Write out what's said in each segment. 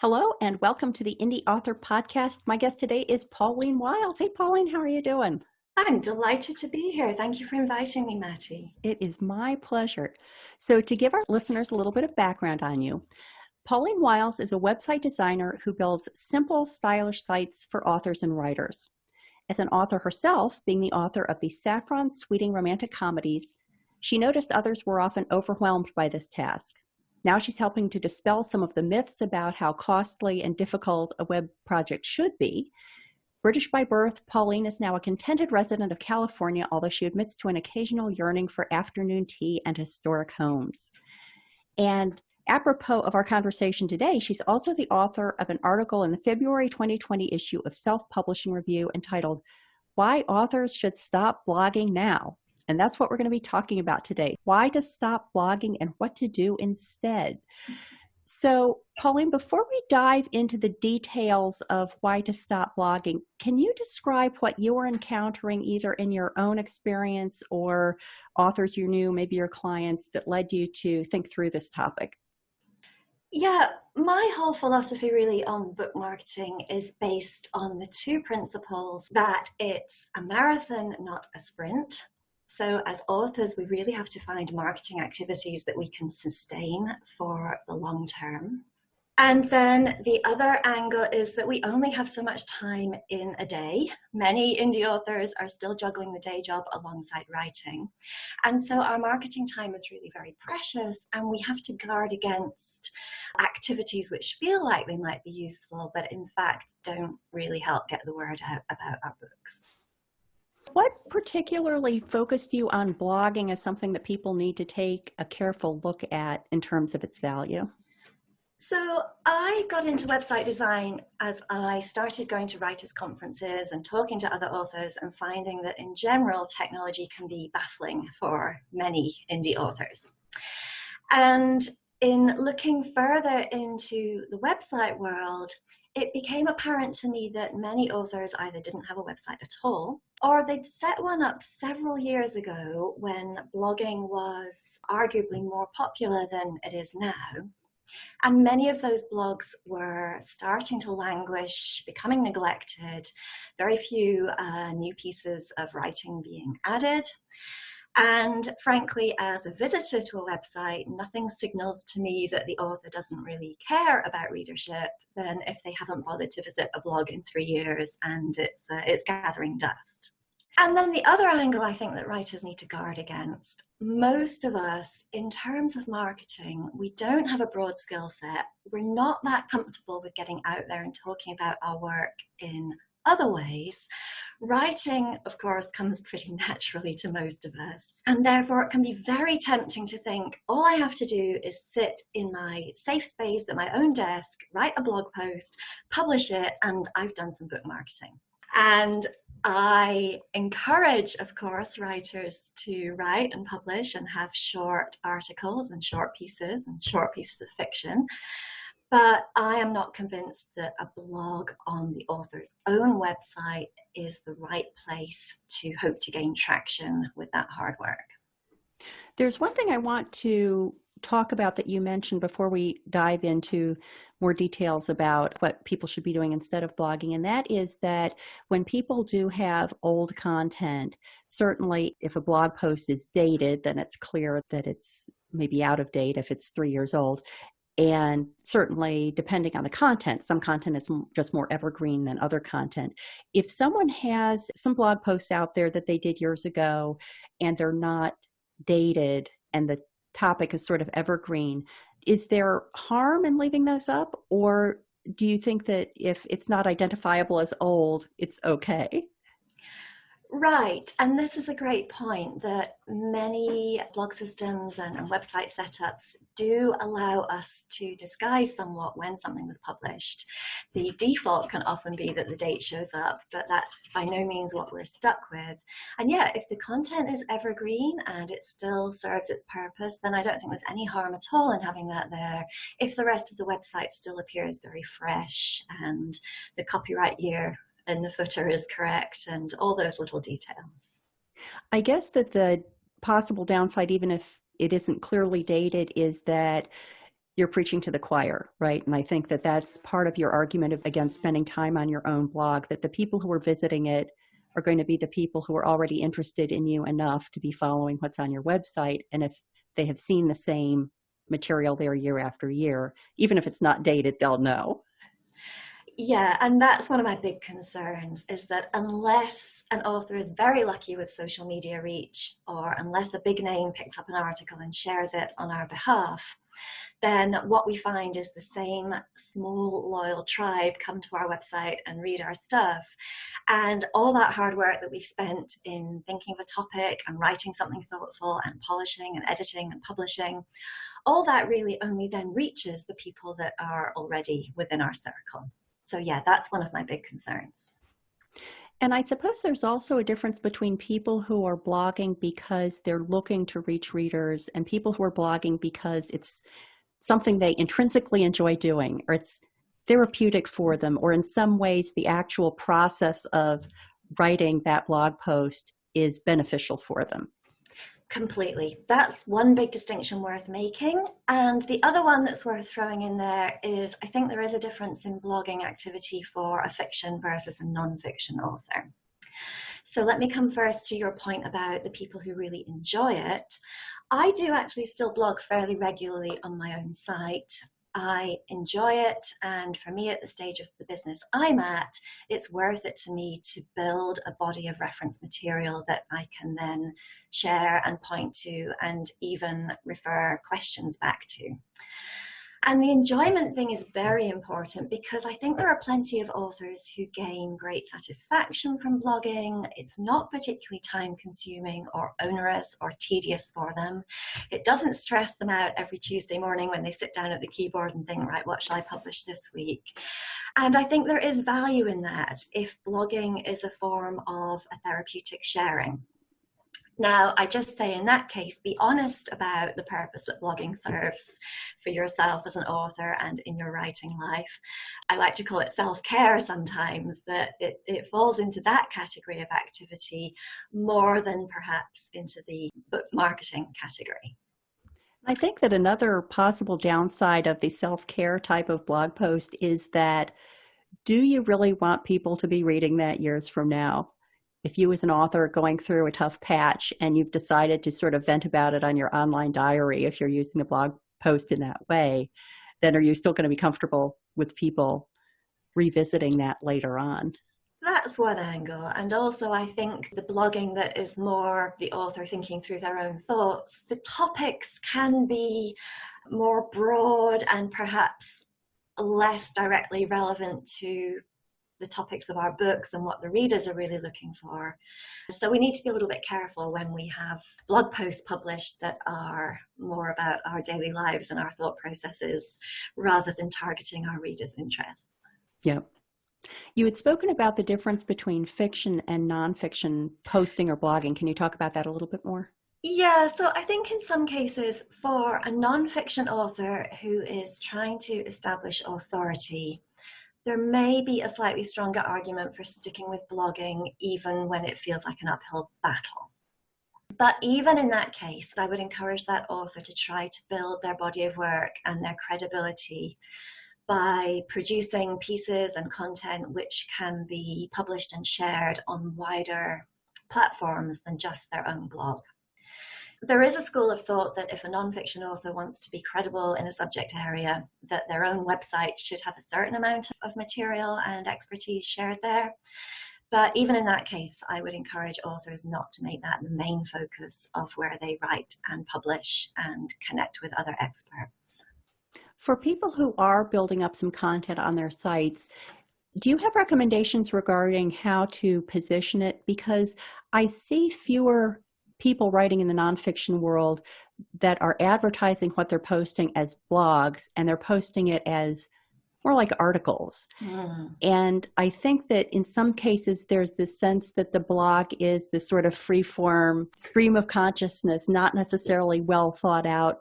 Hello and welcome to the Indy Author Podcast. My guest today is Pauline Wiles. Hey, Pauline, how are you doing? I'm delighted to be here. Thank you for inviting me, Matty. It is my pleasure. So, to give our listeners a little bit of background on you, Pauline Wiles is a website designer who builds simple, stylish sites for authors and writers. As an author herself, being the author of the Saffron Sweeting romantic comedies, she noticed others were often overwhelmed by this task. Now she's helping to dispel some of the myths about how costly and difficult a web project should be. British by birth, Pauline is now a contented resident of California, although she admits to an occasional yearning for afternoon tea and historic homes. And apropos of our conversation today, she's also the author of an article in the February 2020 issue of Self-Publishing Review entitled, Why Authors Should Stop Blogging Now. And that's what we're going to be talking about today. Why to stop blogging and what to do instead. So, Pauline, before we dive into the details of why to stop blogging, can you describe what you were encountering either in your own experience or authors you knew, maybe your clients, that led you to think through this topic? Yeah, my whole philosophy really on book marketing is based on the two principles that it's a marathon, not a sprint. So as authors, we really have to find marketing activities that we can sustain for the long term. And then the other angle is that we only have so much time in a day. Many indie authors are still juggling the day job alongside writing. And so our marketing time is really very precious, and we have to guard against activities which feel like they might be useful, but in fact don't really help get the word out about our books. What particularly focused you on blogging as something that people need to take a careful look at in terms of its value? So I got into website design as I started going to writers' conferences and talking to other authors and finding that in general, technology can be baffling for many indie authors. And in looking further into the website world, it became apparent to me that many authors either didn't have a website at all, or they'd set one up several years ago when blogging was arguably more popular than it is now. And many of those blogs were starting to languish, becoming neglected, very few new pieces of writing being added. And frankly, as a visitor to a website, nothing signals to me that the author doesn't really care about readership than if they haven't bothered to visit a blog in 3 years and it's gathering dust. And then the other angle I think that writers need to guard against, most of us, in terms of marketing, we don't have a broad skill set. We're not that comfortable with getting out there and talking about our work in other ways. Writing, of course, comes pretty naturally to most of us. And therefore, it can be very tempting to think, all I have to do is sit in my safe space at my own desk, write a blog post, publish it, and I've done some book marketing. And I encourage, of course, writers to write and publish and have short articles and short pieces of fiction. But I am not convinced that a blog on the author's own website is the right place to hope to gain traction with that hard work. There's one thing I want to talk about that you mentioned before we dive into more details about what people should be doing instead of blogging, and that is that when people do have old content, certainly if a blog post is dated, then it's clear that it's maybe out of date if it's 3 years old. And certainly, depending on the content, some content is just more evergreen than other content. If someone has some blog posts out there that they did years ago and they're not dated and the topic is sort of evergreen, is there harm in leaving those up? Or do you think that if it's not identifiable as old, it's okay? Right, and this is a great point that many blog systems and website setups do allow us to disguise somewhat when something was published. The default can often be that the date shows up, but that's by no means what we're stuck with. And yeah, if the content is evergreen and it still serves its purpose, then I don't think there's any harm at all in having that there if the rest of the website still appears very fresh and the copyright year and the footer is correct and all those little details. I guess that the possible downside, even if it isn't clearly dated, is that you're preaching to the choir, right? And I think that that's part of your argument against spending time on your own blog, that the people who are visiting it are going to be the people who are already interested in you enough to be following what's on your website. And if they have seen the same material there year after year, even if it's not dated, they'll know. Yeah, and that's one of my big concerns, is that unless an author is very lucky with social media reach, or unless a big name picks up an article and shares it on our behalf, then what we find is the same small loyal tribe come to our website and read our stuff. And all that hard work that we've spent in thinking of a topic and writing something thoughtful and polishing and editing and publishing, all that really only then reaches the people that are already within our circle. So yeah, that's one of my big concerns. And I suppose there's also a difference between people who are blogging because they're looking to reach readers and people who are blogging because it's something they intrinsically enjoy doing, or it's therapeutic for them, or in some ways the actual process of writing that blog post is beneficial for them. Completely. That's one big distinction worth making. And the other one that's worth throwing in there is, I think there is a difference in blogging activity for a fiction versus a nonfiction author. So let me come first to your point about the people who really enjoy it. I do actually still blog fairly regularly on my own site. I enjoy it, and for me at the stage of the business I'm at, it's worth it to me to build a body of reference material that I can then share and point to and even refer questions back to. And the enjoyment thing is very important, because I think there are plenty of authors who gain great satisfaction from blogging. It's not particularly time consuming or onerous or tedious for them. It doesn't stress them out every Tuesday morning when they sit down at the keyboard and think, right, what shall I publish this week? And I think there is value in that if blogging is a form of a therapeutic sharing. Now, I just say in that case, be honest about the purpose that blogging serves for yourself as an author and in your writing life. I like to call it self-care sometimes, that it falls into that category of activity more than perhaps into the book marketing category. I think that another possible downside of the self-care type of blog post is that, do you really want people to be reading that years from now? If you as an author are going through a tough patch and you've decided to sort of vent about it on your online diary, if you're using the blog post in that way, then are you still going to be comfortable with people revisiting that later on? That's one angle. And also I think the blogging that is more the author thinking through their own thoughts, the topics can be more broad and perhaps less directly relevant to the topics of our books and what the readers are really looking for. So we need to be a little bit careful when we have blog posts published that are more about our daily lives and our thought processes rather than targeting our readers' interests. Yep. You had spoken about the difference between fiction and nonfiction posting or blogging. Can you talk about that a little bit more? Yeah, so I think in some cases for a nonfiction author who is trying to establish authority, there may be a slightly stronger argument for sticking with blogging even when it feels like an uphill battle. But even in that case, I would encourage that author to try to build their body of work and their credibility by producing pieces and content which can be published and shared on wider platforms than just their own blog. There is a school of thought that if a nonfiction author wants to be credible in a subject area, that their own website should have a certain amount of material and expertise shared there. But even in that case, I would encourage authors not to make that the main focus of where they write and publish and connect with other experts. For people who are building up some content on their sites, do you have recommendations regarding how to position it? Because I see fewer people writing in the nonfiction world that are advertising what they're posting as blogs, and they're posting it as more like articles. And I think that in some cases there's this sense that the blog is this sort of free-form stream of consciousness, not necessarily well thought out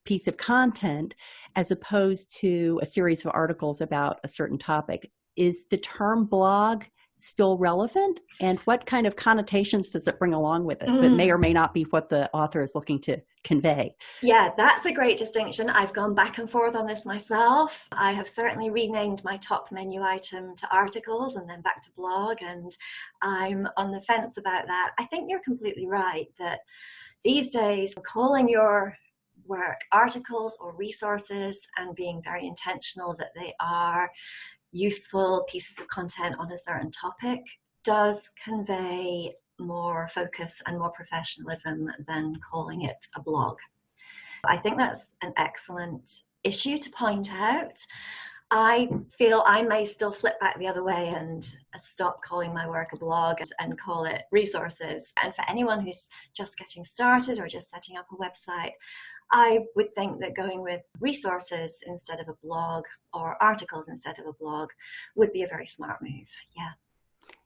piece of content, as opposed to a series of articles about a certain topic. Is the term blog still relevant? And what kind of connotations does it bring along with it that may or may not be what the author is looking to convey? Yeah, that's a great distinction. I've gone back and forth on this myself. I have certainly renamed my top menu item to articles and then back to blog, and I'm on the fence about that. I think you're completely right that these days calling your work articles or resources and being very intentional that they are useful pieces of content on a certain topic does convey more focus and more professionalism than calling it a blog. I think that's an excellent issue to point out. I feel I may still flip back the other way and stop calling my work a blog and call it resources. And for anyone who's just getting started or just setting up a website, I would think that going with resources instead of a blog or articles instead of a blog would be a very smart move. Yeah.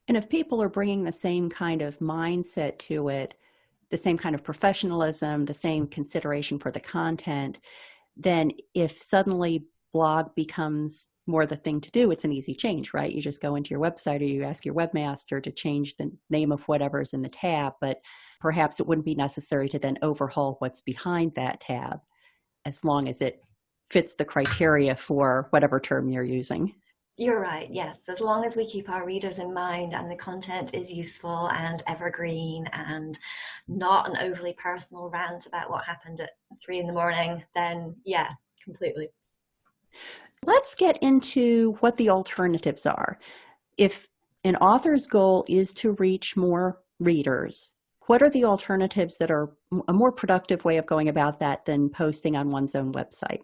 And if people are bringing the same kind of mindset to it, the same kind of professionalism, the same consideration for the content, then if suddenly blog becomes more the thing to do, it's an easy change, right? You just go into your website or you ask your webmaster to change the name of whatever's in the tab, but perhaps it wouldn't be necessary to then overhaul what's behind that tab as long as it fits the criteria for whatever term you're using. You're right, yes. As long as we keep our readers in mind and the content is useful and evergreen and not an overly personal rant about what happened at 3 a.m, then yeah, completely. Let's get into what the alternatives are. If an author's goal is to reach more readers, what are the alternatives that are a more productive way of going about that than posting on one's own website?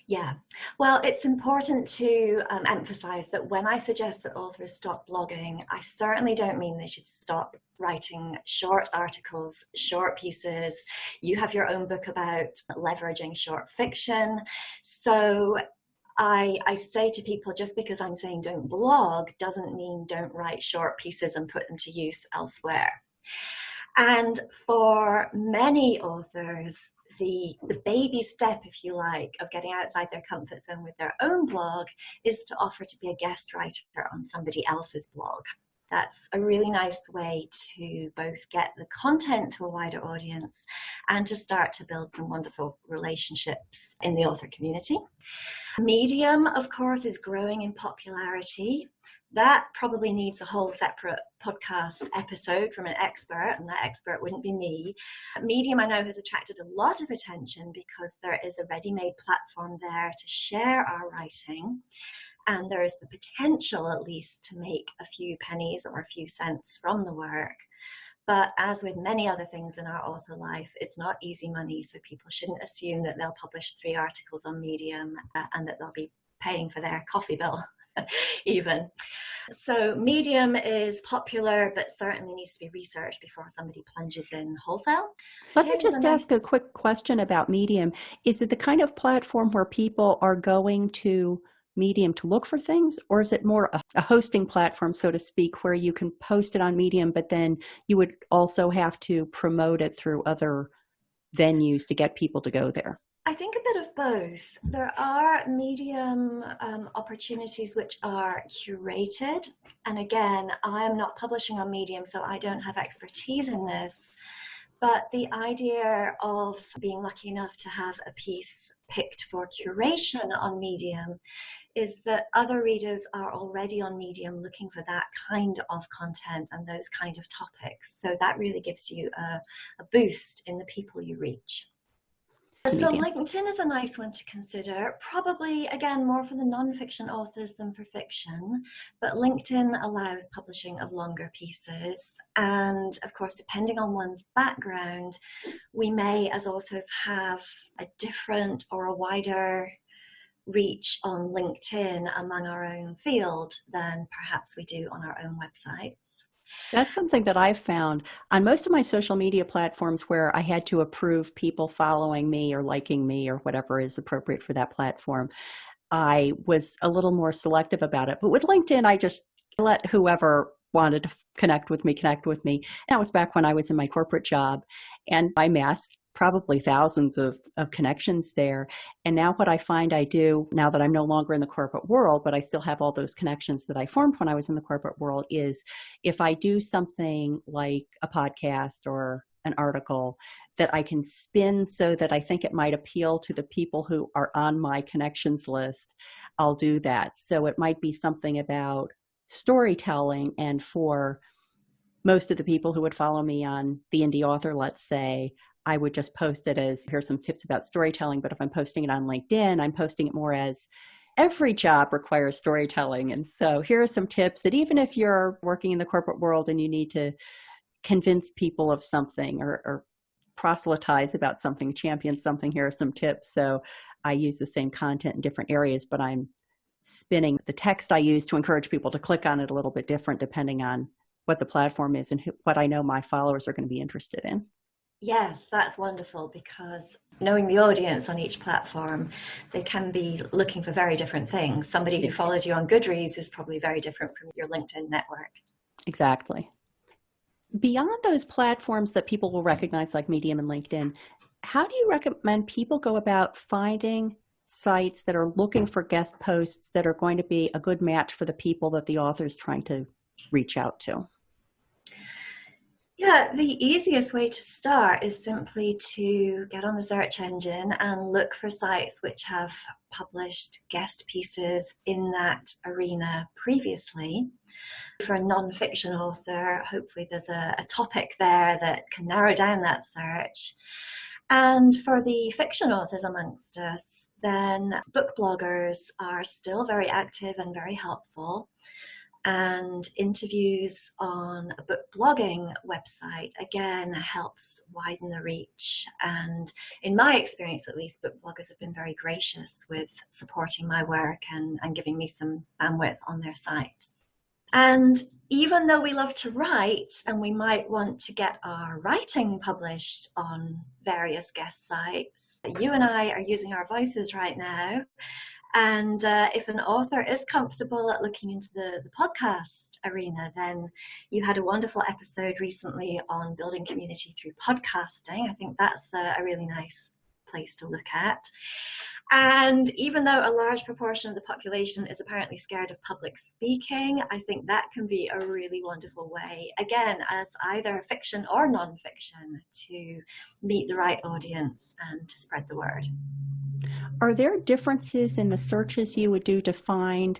Yeah, well, it's important to emphasize that when I suggest that authors stop blogging, I certainly don't mean they should stop writing short articles, short pieces. You have your own book about leveraging short fiction. So I say to people, just because I'm saying don't blog doesn't mean don't write short pieces and put them to use elsewhere. And for many authors, the baby step, if you like, of getting outside their comfort zone with their own blog is to offer to be a guest writer on somebody else's blog. That's a really nice way to both get the content to a wider audience and to start to build some wonderful relationships in the author community. Medium, of course, is growing in popularity. That probably needs a whole separate podcast episode from an expert, and that expert wouldn't be me. Medium, I know, has attracted a lot of attention because there is a ready-made platform there to share our writing, and there is the potential, at least, to make a few pennies or a few cents from the work. But as with many other things in our author life, it's not easy money, so people shouldn't assume that they'll publish 3 articles on Medium and that they'll be paying for their coffee bill even. So Medium is popular, but certainly needs to be researched before somebody plunges in wholesale. Let me just ask a quick question about Medium. Is it the kind of platform where people are going to Medium to look for things, or is it more a hosting platform, so to speak, where you can post it on Medium, but then you would also have to promote it through other venues to get people to go there? I think a bit of both. There are Medium opportunities which are curated. And again, I am not publishing on Medium, so I don't have expertise in this. But the idea of being lucky enough to have a piece picked for curation on Medium is that other readers are already on Medium looking for that kind of content and those kind of topics. So that really gives you a boost in the people you reach. So LinkedIn is a nice one to consider, probably, again, more for the nonfiction authors than for fiction, but LinkedIn allows publishing of longer pieces. And of course, depending on one's background, we may, as authors, have a different or a wider reach on LinkedIn among our own field than perhaps we do on our own websites. That's something that I've found on most of my social media platforms where I had to approve people following me or liking me or whatever is appropriate for that platform. I was a little more selective about it. But with LinkedIn, I just let whoever wanted to connect with me. And that was back when I was in my corporate job. And I masked probably thousands of connections there. And now what I find I do, now that I'm no longer in the corporate world, but I still have all those connections that I formed when I was in the corporate world, is if I do something like a podcast or an article that I can spin so that I think it might appeal to the people who are on my connections list, I'll do that. So it might be something about storytelling, and for most of the people who would follow me on the Indy author, let's say, I would just post it as, here's some tips about storytelling. But if I'm posting it on LinkedIn, I'm posting it more as, every job requires storytelling. And so here are some tips that even if you're working in the corporate world and you need to convince people of something, or proselytize about something, champion something, here are some tips. So I use the same content in different areas, but I'm spinning the text I use to encourage people to click on it a little bit different depending on what the platform is and what I know my followers are going to be interested in. Yes, that's wonderful, because knowing the audience on each platform, they can be looking for very different things. Somebody who follows you on Goodreads is probably very different from your LinkedIn network. Exactly. Beyond those platforms that people will recognize like Medium and LinkedIn, how do you recommend people go about finding sites that are looking for guest posts that are going to be a good match for the people that the author is trying to reach out to? Yeah, the easiest way to start is simply to get on the search engine and look for sites which have published guest pieces in that arena previously. For a nonfiction author, hopefully there's a topic there that can narrow down that search. And for the fiction authors amongst us, then book bloggers are still very active and very helpful. And interviews on a book blogging website, again, helps widen the reach. And in my experience, at least, book bloggers have been very gracious with supporting my work and giving me some bandwidth on their site. And even though we love to write and we might want to get our writing published on various guest sites, you and I are using our voices right now. And if an author is comfortable at looking into the podcast arena, then you had a wonderful episode recently on building community through podcasting. I think that's a really nice place to look at. And even though a large proportion of the population is apparently scared of public speaking, I think that can be a really wonderful way, again, as either fiction or nonfiction, to meet the right audience and to spread the word. Are there differences in the searches you would do to find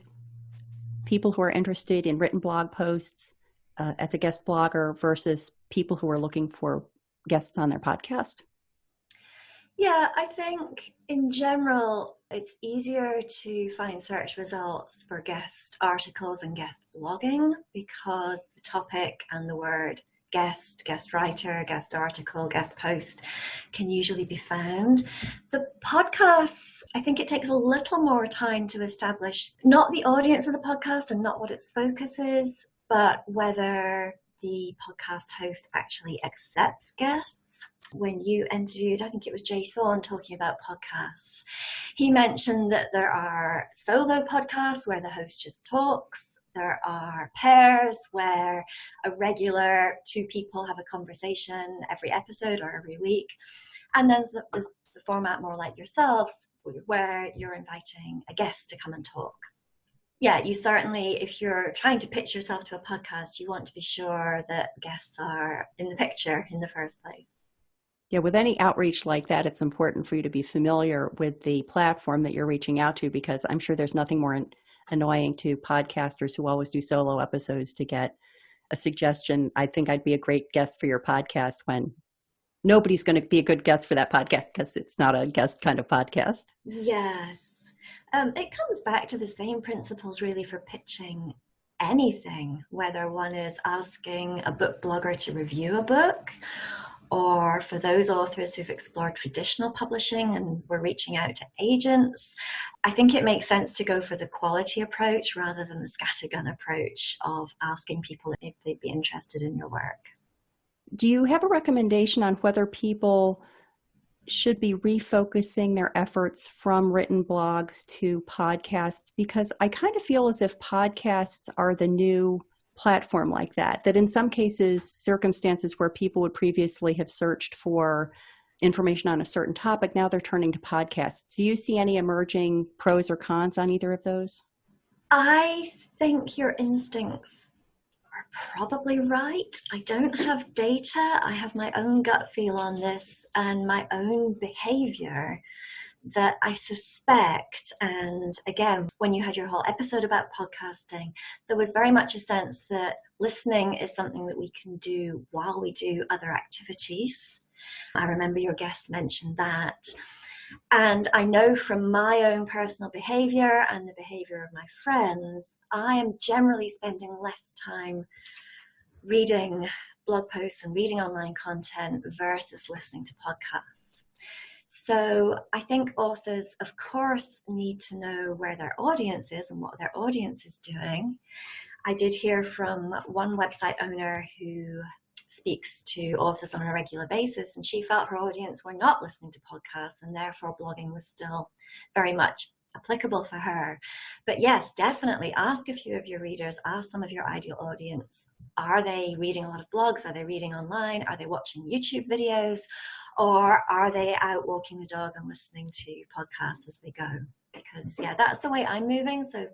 people who are interested in written blog posts as a guest blogger versus people who are looking for guests on their podcast? Yeah, I think in general, it's easier to find search results for guest articles and guest blogging because the topic and the word guest, guest writer, guest article, guest post can usually be found. The podcasts, I think it takes a little more time to establish not the audience of the podcast and not what its focus is, but whether the podcast host actually accepts guests. When you interviewed, I think it was Jay Thorne talking about podcasts, he mentioned that there are solo podcasts where the host just talks. There are pairs where a regular two people have a conversation every episode or every week. And then the format more like yourselves, where you're inviting a guest to come and talk. Yeah, you certainly, if you're trying to pitch yourself to a podcast, you want to be sure that guests are in the picture in the first place. Yeah, with any outreach like that, it's important for you to be familiar with the platform that you're reaching out to, because I'm sure there's nothing more annoying to podcasters who always do solo episodes to get a suggestion. I think I'd be a great guest for your podcast, when nobody's going to be a good guest for that podcast because it's not a guest kind of podcast. Yes. It comes back to the same principles really for pitching anything, whether one is asking a book blogger to review a book, or for those authors who've explored traditional publishing and we're reaching out to agents. I think it makes sense to go for the quality approach rather than the scattergun approach of asking people if they'd be interested in your work. Do you have a recommendation on whether people should be refocusing their efforts from written blogs to podcasts? Because I kind of feel as if podcasts are the new platform like that in some cases, circumstances where people would previously have searched for information on a certain topic, now they're turning to podcasts. Do you see any emerging pros or cons on either of those? I think your instincts are probably right. I don't have data. I have my own gut feel on this and my own behavior that I suspect. And again, when you had your whole episode about podcasting, there was very much a sense that listening is something that we can do while we do other activities. I remember your guest mentioned that. And I know from my own personal behavior and the behavior of my friends, I am generally spending less time reading blog posts and reading online content versus listening to podcasts. So I think authors, of course, need to know where their audience is and what their audience is doing. I did hear from one website owner who speaks to authors on a regular basis, and she felt her audience were not listening to podcasts, and therefore blogging was still very much applicable for her. But yes, definitely ask a few of your readers, ask some of your ideal audience. Are they reading a lot of blogs? Are they reading online? Are they watching YouTube videos? Or are they out walking the dog and listening to podcasts as they go? Because yeah, that's the way I'm moving. So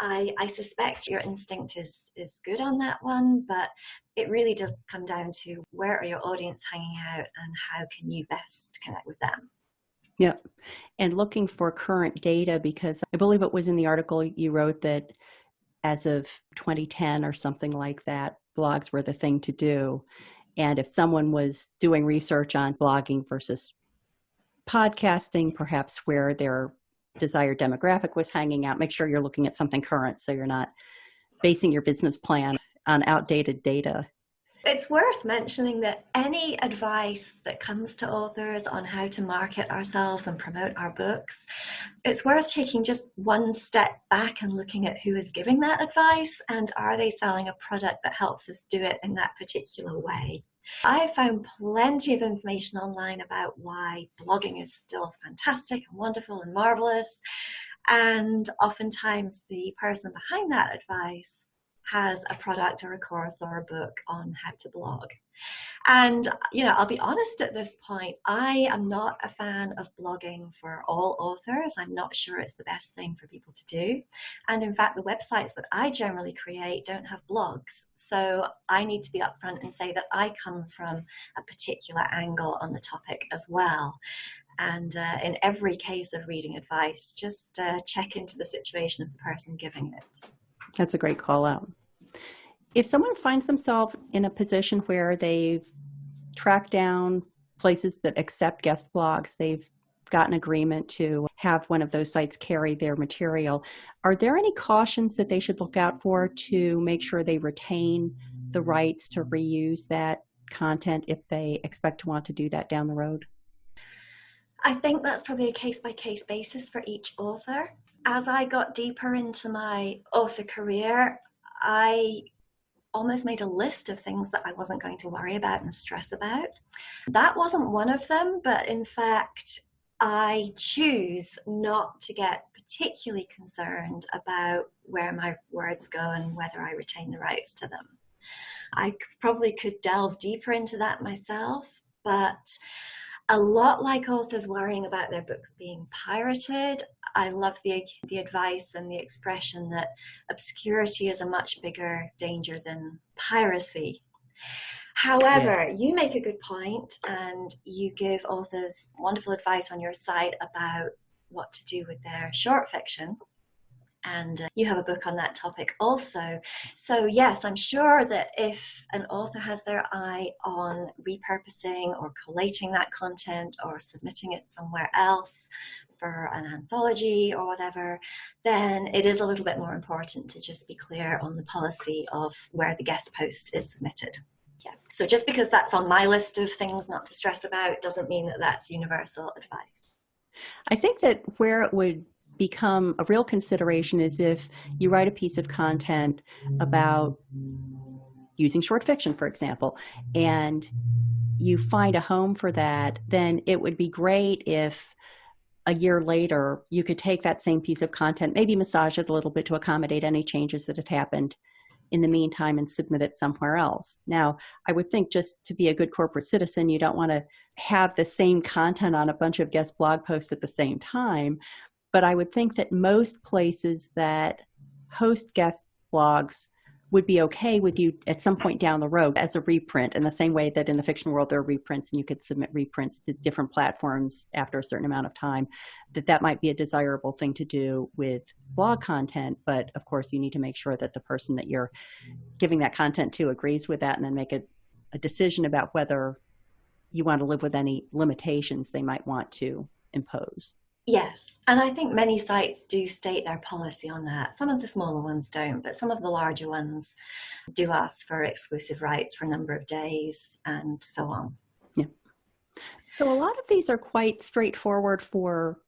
I suspect your instinct is good on that one, but it really does come down to where are your audience hanging out and how can you best connect with them. Yep. And looking for current data, because I believe it was in the article you wrote that as of 2010 or something like that, blogs were the thing to do. And if someone was doing research on blogging versus podcasting, perhaps where their desired demographic was hanging out, make sure you're looking at something current so you're not basing your business plan on outdated data. It's worth mentioning that any advice that comes to authors on how to market ourselves and promote our books, it's worth taking just one step back and looking at who is giving that advice and are they selling a product that helps us do it in that particular way. I found plenty of information online about why blogging is still fantastic and wonderful and marvelous. And oftentimes the person behind that advice has a product or a course or a book on how to blog. And, I'll be honest at this point, I am not a fan of blogging for all authors. I'm not sure it's the best thing for people to do. And in fact, the websites that I generally create don't have blogs. So I need to be upfront and say that I come from a particular angle on the topic as well. And in every case of reading advice, just check into the situation of the person giving it. That's a great call out. If someone finds themselves in a position where they've tracked down places that accept guest blogs, they've gotten agreement to have one of those sites carry their material, are there any cautions that they should look out for to make sure they retain the rights to reuse that content if they expect to want to do that down the road? I think that's probably a case-by-case basis for each author. As I got deeper into my author career, I almost made a list of things that I wasn't going to worry about and stress about. That wasn't one of them, but in fact, I choose not to get particularly concerned about where my words go and whether I retain the rights to them. I probably could delve deeper into that myself, but a lot like authors worrying about their books being pirated, I love the advice and the expression that obscurity is a much bigger danger than piracy. However, you make a good point and you give authors wonderful advice on your site about what to do with their short fiction. And you have a book on that topic also. So yes, I'm sure that if an author has their eye on repurposing or collating that content or submitting it somewhere else for an anthology or whatever, then it is a little bit more important to just be clear on the policy of where the guest post is submitted. Yeah. So just because that's on my list of things not to stress about doesn't mean that that's universal advice. I think that where it would become a real consideration is if you write a piece of content about using short fiction, for example, and you find a home for that, then it would be great if a year later you could take that same piece of content, maybe massage it a little bit to accommodate any changes that had happened in the meantime and submit it somewhere else. Now, I would think just to be a good corporate citizen, you don't want to have the same content on a bunch of guest blog posts at the same time. But I would think that most places that host guest blogs would be okay with you at some point down the road as a reprint, in the same way that in the fiction world there are reprints and you could submit reprints to different platforms after a certain amount of time, that might be a desirable thing to do with blog content. But of course, you need to make sure that the person that you're giving that content to agrees with that, and then make a decision about whether you want to live with any limitations they might want to impose. Yes, and I think many sites do state their policy on that. Some of the smaller ones don't, but some of the larger ones do ask for exclusive rights for a number of days and so on. Yeah. So a lot of these are quite straightforward for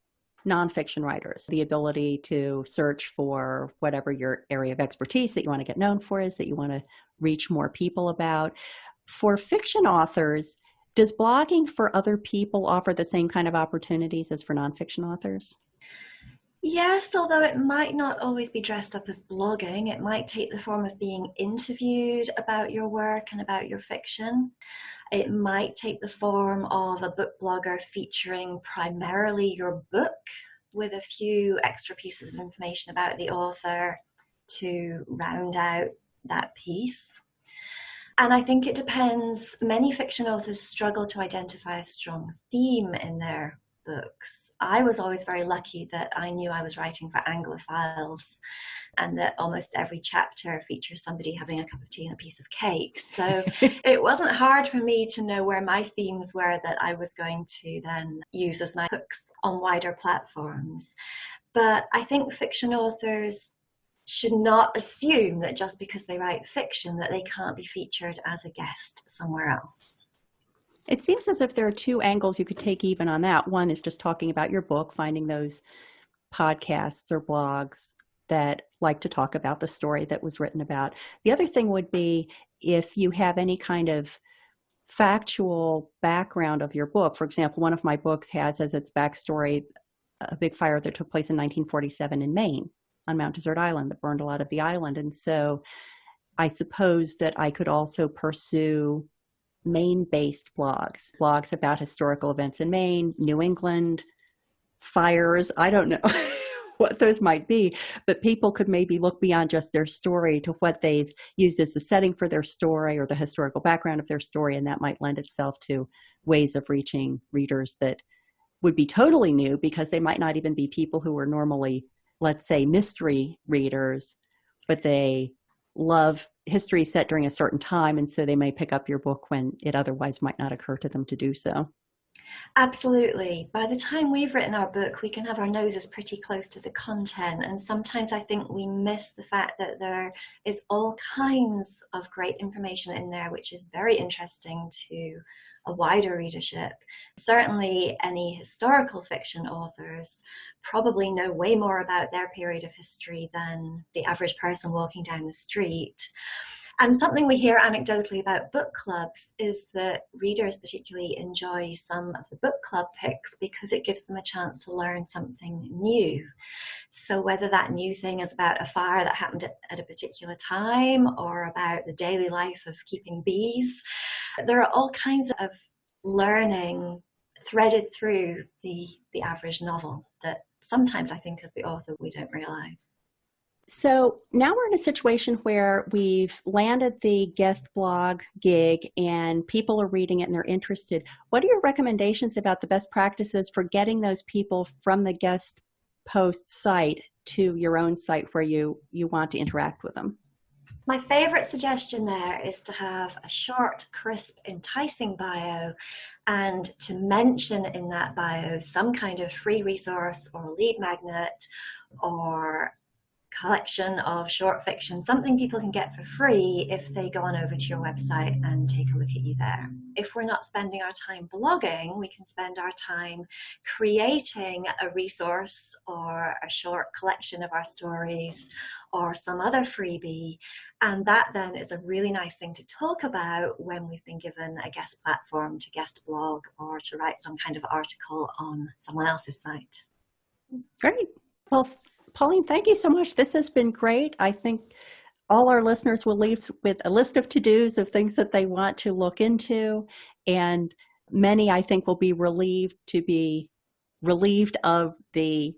nonfiction writers. The ability to search for whatever your area of expertise that you want to get known for is, that you want to reach more people about. For fiction authors, does blogging for other people offer the same kind of opportunities as for nonfiction authors? Yes, although it might not always be dressed up as blogging. It might take the form of being interviewed about your work and about your fiction. It might take the form of a book blogger featuring primarily your book with a few extra pieces of information about the author to round out that piece. And I think it depends. Many fiction authors struggle to identify a strong theme in their books. I was always very lucky that I knew I was writing for Anglophiles, and that almost every chapter features somebody having a cup of tea and a piece of cake. So it wasn't hard for me to know where my themes were that I was going to then use as my hooks on wider platforms. But I think fiction authors should not assume that just because they write fiction that they can't be featured as a guest somewhere else. It seems as if there are two angles you could take even on that. One is just talking about your book, finding those podcasts or blogs that like to talk about the story that was written about. The other thing would be if you have any kind of factual background of your book. For example, one of my books has as its backstory a big fire that took place in 1947 in Maine on Mount Desert Island that burned a lot of the island. And so I suppose that I could also pursue Maine-based blogs about historical events in Maine, New England, fires. I don't know what those might be, but people could maybe look beyond just their story to what they've used as the setting for their story or the historical background of their story, and that might lend itself to ways of reaching readers that would be totally new, because they might not even be people who are normally, let's say, mystery readers, but they love history set during a certain time, and so they may pick up your book when it otherwise might not occur to them to do so. Absolutely. By the time we've written our book, we can have our noses pretty close to the content. And sometimes I think we miss the fact that there is all kinds of great information in there, which is very interesting to a wider readership. Certainly any historical fiction authors probably know way more about their period of history than the average person walking down the street. And something we hear anecdotally about book clubs is that readers particularly enjoy some of the book club picks because it gives them a chance to learn something new. So whether that new thing is about a fire that happened at a particular time or about the daily life of keeping bees, there are all kinds of learning threaded through the average novel that sometimes I think as the author we don't realize. So now we're in a situation where we've landed the guest blog gig and people are reading it and they're interested. What are your recommendations about the best practices for getting those people from the guest post site to your own site where you want to interact with them? My favorite suggestion there is to have a short, crisp, enticing bio, and to mention in that bio some kind of free resource or lead magnet or collection of short fiction, something people can get for free if they go on over to your website and take a look at you there. If we're not spending our time blogging, we can spend our time creating a resource or a short collection of our stories or some other freebie. And that then is a really nice thing to talk about when we've been given a guest platform to guest blog or to write some kind of article on someone else's site. Great. Well, Pauline, thank you so much. This has been great. I think all our listeners will leave with a list of to-dos of things that they want to look into. And many, I think, will be relieved of the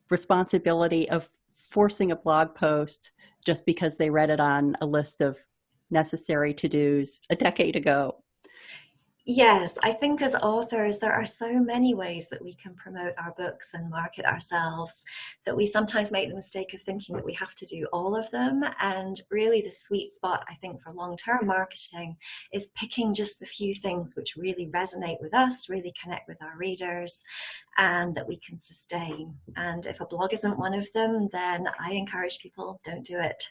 responsibility of forcing a blog post just because they read it on a list of necessary to-dos a decade ago. Yes, I think as authors, there are so many ways that we can promote our books and market ourselves that we sometimes make the mistake of thinking that we have to do all of them. And really, the sweet spot, I think, for long-term marketing is picking just the few things which really resonate with us, really connect with our readers, and that we can sustain. And if a blog isn't one of them, then I encourage people, don't do it.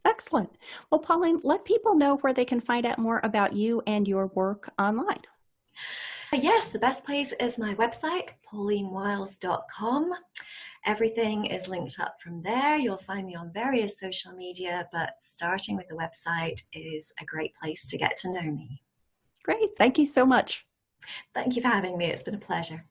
Excellent. Well, Pauline, let people know where they can find out more about you and your work online. Yes, the best place is my website, paulinewiles.com. Everything is linked up from there. You'll find me on various social media, but starting with the website is a great place to get to know me. Great. Thank you so much. Thank you for having me. It's been a pleasure.